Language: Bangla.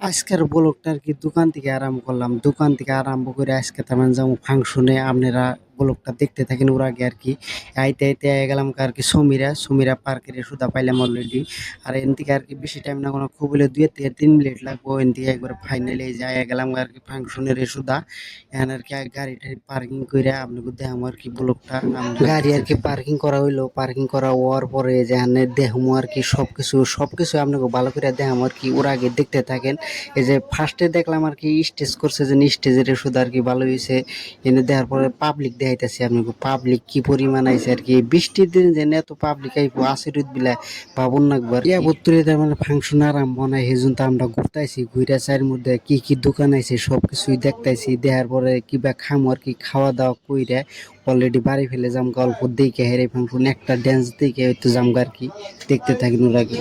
আজকের ব্লগটা আরকি দোকান থেকে আরম্ভ করলাম। দোকান থেকে আরম্ভ করে আজকে তেমন যাবো ফাংশনে। আপনারা ব্লগটা দেখতে থাকেন ওর আগে আরকি। আইতে আইয়া গেলাম আরকি সমীরা পার্কের সুধা পাইলাম অলরেডি। আর এন থেকে আরকি বেশি টাইম না কোনো খুব হলে ২ থেকে ৩ মিনিট লাগবো। এন থেকে একবারে ফাইনালি এই যে আইয়া গেলাম আরকি ফাংশনের সুধা। এখানে আরকি গাড়ি-টাড়ি পার্কিং কইরা আপনাকে দেখামু আরকি ব্লগটা। গাড়ি আরকি পার্কিং করা হইলো। পার্কিং করা হওয়ার পরে যে এখানে দেখামু আরকি সবকিছু আপনাকে ভালো করে দেখামু আরকি। ওর আগে দেখতে থাকেন। এই যে ফার্স্টে দেখলাম আর কি স্টেজ করছে যে স্টেজের শুধু আর কি ভালো হয়েছে। এনে দেওয়ার পরে পাবলিক দেখাইতেছি আপনাকে পাবলিক কি পরিমাণ আইছে আর কি। বৃষ্টির দিন যে এত পাবলিক আইবো আশীর্বাদ বিলা ভাবুন নাকবো আর ইয়া বত্তরে তার মানে ফাংশন আরম্ভ নাই সেজন্য তো আমরা ঘুরতেছি ঘুরে চাইর মধ্যে কি দোকান আইছে সবকিছুই দেখতেছি। দেখার পরে কিবা খামো আর কি খাওয়া দাওয়া কইরা অলরেডি বাড়ি ফেলে জামগা অল্প দেখে হেরে ফাংশন একটা ড্যান্স দেখে হয়তো জামগা আর কি। দেখতে থাকি ওর আগে।